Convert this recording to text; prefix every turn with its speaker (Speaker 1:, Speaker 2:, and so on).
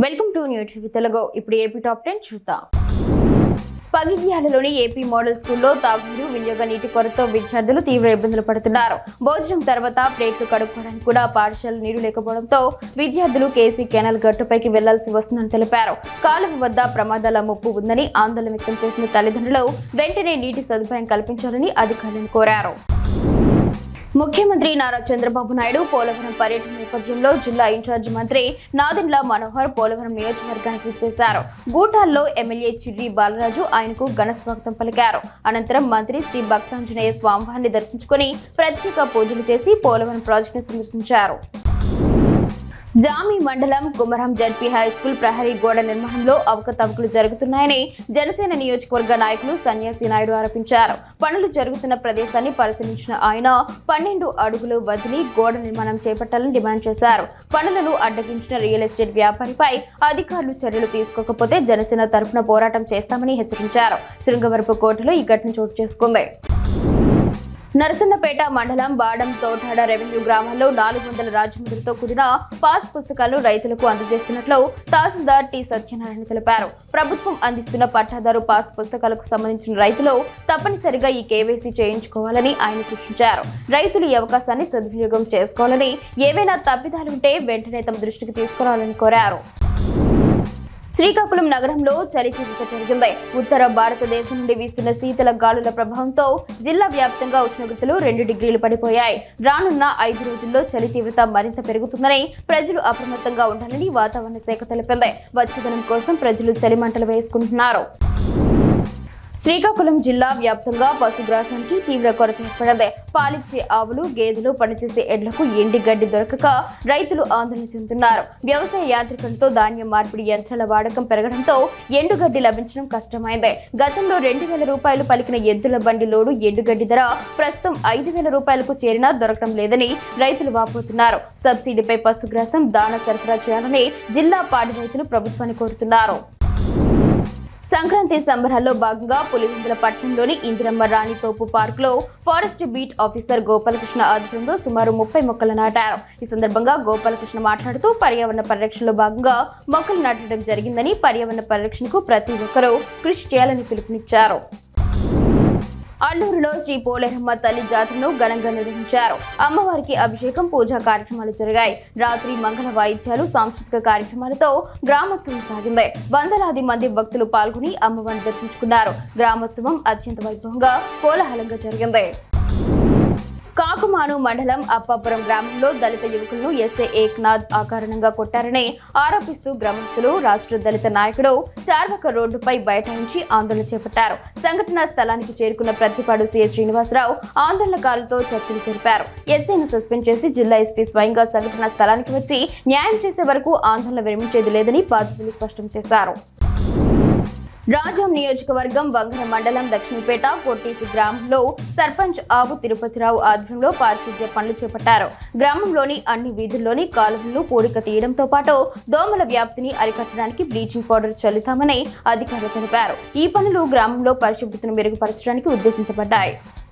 Speaker 1: Welcome to new TV Telugu. ఇప్పుడు AP top 10 చూద్దాం. పగిడ్యాలలోని AP model స్కూల్లో తాగునీరు వినియోగ నీటి కొరతతో విద్యార్థులు తీవ్ర ఇబ్బందులు పడుతున్నారు. భోజనం తర్వాత ప్లేట్లు కడుక్కోవడానికి కూడా పాఠశాల నీరు లేకపోవడంతో విద్యార్థులు కేసీ కెనాల్ గట్టుపైకి వెళ్లాల్సి వస్తుందని తెలిపారు. కాలువ వద్ద ప్రమాదాల ముప్పు ఉందని ఆందోళన వ్యక్తం చేసిన తల్లిదండ్రులు వెంటనే నీటి సదుపాయం కల్పించాలని అధికారులను కోరారు. ముఖ్యమంత్రి నారా చంద్రబాబు నాయుడు పోలవరం పర్యటన నేపథ్యంలో జిల్లా ఇన్ఛార్జి మంత్రి నాదెండ్ల మనోహర్ పోలవరం నియోజకవర్గానికి విచ్చేశారు. గూటాల్లో ఎమ్మెల్యే చిర్రి బాలరాజు ఆయనకు ఘన స్వాగతం పలికారు. అనంతరం మంత్రి శ్రీ భక్తాంజనేయ స్వామివారిని దర్శించుకుని ప్రత్యేక పూజలు చేసి పోలవరం ప్రాజెక్టును సందర్శించారు. జామి మండలం కుమరం జడ్పీ హైస్కూల్ ప్రహరీ గోడ నిర్మాణంలో అవకతవకలు జరుగుతున్నాయని జనసేన నియోజకవర్గ నాయకులు సన్యాసి నాయుడు ఆరోపించారు. పనులు జరుగుతున్న ప్రదేశాన్ని పరిశీలించిన ఆయన 12 అడుగులు వదిలి గోడ నిర్మాణం చేపట్టాలని డిమాండ్ చేశారు. పనులను అడ్డగించిన రియల్ ఎస్టేట్ వ్యాపారిపై అధికారులు చర్యలు తీసుకోకపోతే జనసేన తరఫున పోరాటం చేస్తామని హెచ్చరించారు. శృంగవరపు కోర్టులో ఈ ఘటన చోటు చేసుకుంది. నరసన్నపేట మండలం బాడం తోటాడ రెవెన్యూ గ్రామాల్లో 400 రాజముద్రతో కూడిన పాస్ పుస్తకాలను రైతులకు అందజేస్తున్నట్లు తహసీల్దార్ టి సత్యనారాయణ తెలిపారు. ప్రభుత్వం అందిస్తున్న పట్టాదారు పాస్ పుస్తకాలకు సంబంధించిన రైతులు తప్పనిసరిగా ఈ కేవైసీ చేయించుకోవాలని ఆయన సూచించారు. రైతులు ఈ అవకాశాన్ని సద్వినియోగం చేసుకోవాలని, ఏవైనా తప్పిదాలుంటే వెంటనే తమ దృష్టికి తీసుకురావాలని కోరారు. శ్రీకాకుళం నగరంలో చలి తీవ్రత పెరిగింది. ఉత్తర భారతదేశం నుండి వీస్తున్న శీతల గాలుల ప్రభావంతో జిల్లా వ్యాప్తంగా ఉష్ణోగ్రతలు 2 డిగ్రీలు పడిపోయాయి. రానున్న 5 రోజుల్లో చలి తీవ్రత మరింత పెరుగుతుందని ప్రజలు అప్రమత్తంగా ఉండాలని వాతావరణ శాఖ తెలిపింది. వెచ్చదనం కోసం ప్రజలు చలిమంటలు వేసుకుంటున్నారు. శ్రీకాకుళం జిల్లా వ్యాప్తంగా పశుగ్రాసానికి తీవ్ర కొరత ఏర్పడింది. పాలిచ్చే ఆవులు, గేదెలు, పనిచేసే ఎడ్లకు ఎండి గడ్డి దొరకక రైతులు ఆందోళన చెందుతున్నారు. వ్యవసాయ యాంత్రికంతో ధాన్యం మార్పిడి యంత్రాల వాడకం పెరగడంతో ఎండుగడ్డి లభించడం కష్టమైంది. గతంలో 2000 రూపాయలు పలికిన ఎద్దుల బండి లోడు ఎండుగడ్డి ధర ప్రస్తుతం 5000 రూపాయలకు చేరినా దొరకడం లేదని రైతులు వాపోతున్నారు. సబ్సిడీపై పశుగ్రాసం, దాణా సరఫరా చేయాలని జిల్లా పాడి రైతులు ప్రభుత్వాన్ని కోరుతున్నారు. సంక్రాంతి సంబరాల్లో భాగంగా పులివెందుల పట్టణంలోని ఇందిరమ్మ రాణి తోపు పార్క్ లో ఫారెస్ట్ బీట్ ఆఫీసర్ గోపాలకృష్ణ ఆధ్వర్యంలో సుమారు 30 మొక్కలు నాటారు. ఈ సందర్భంగా గోపాలకృష్ణ మాట్లాడుతూ పర్యావరణ పరిరక్షణలో భాగంగా మొక్కలు నాటడం జరిగిందని, పర్యావరణ పరిరక్షణకు ప్రతి ఒక్కరూ కృషి చేయాలని పిలుపునిచ్చారు. అల్లూరులో శ్రీ పోలేరమ్మ తల్లి జాతరను ఘనంగా నిర్వహించారు. అమ్మవారికి అభిషేకం, పూజా కార్యక్రమాలు జరిగాయి. రాత్రి మంగళ వాయిద్యాలు, సాంస్కృతిక కార్యక్రమాలతో గ్రామోత్సవం సాగింది. వందలాది మంది భక్తులు పాల్గొని అమ్మవారిని దర్శించుకున్నారు. గ్రామోత్సవం అత్యంత వైభవంగా, కోలాహలంగా జరిగింది. కాకుమాను మండలం అప్పాపురం గ్రామంలో దళిత యువకులను ఎస్ఐ ఏక్నాథ్ అకారణంగా కొట్టారని ఆరోపిస్తూ గ్రామస్తులు రాష్ట్ర దళిత నాయకుడు చార్వక రోడ్డుపై బైఠాయించి ఆందోళన చేపట్టారు. సంఘటనా స్థలానికి చేరుకున్న ప్రతిపాడు సీఎస్ శ్రీనివాసరావు ఆందోళనకారులతో చర్చలు జరిపారు. ఎస్ఐను సస్పెండ్ చేసి జిల్లా ఎస్పీ స్వయంగా సంఘటనా స్థలానికి వచ్చి న్యాయం చేసే వరకు ఆందోళన విరమించేది లేదని బాధితులు స్పష్టం చేశారు. రాజాం నియోజకవర్గం వంగర మండలం దక్షిణపేట కొట్టేసి గ్రామంలో సర్పంచ్ ఆవు తిరుపతిరావు ఆధ్వర్యంలో పారిశుద్ధ్య పనులు చేపట్టారు. గ్రామంలోని అన్ని వీధుల్లోని కాలువలను పూడిక తీయడంతో పాటు దోమల వ్యాప్తిని అరికట్టడానికి బ్లీచింగ్ పౌడర్ చల్లుతామని అధికారులు తెలిపారు. ఈ పనులు గ్రామంలో పరిశుభ్రతను మెరుగుపరచడానికి ఉద్దేశించబడ్డాయి.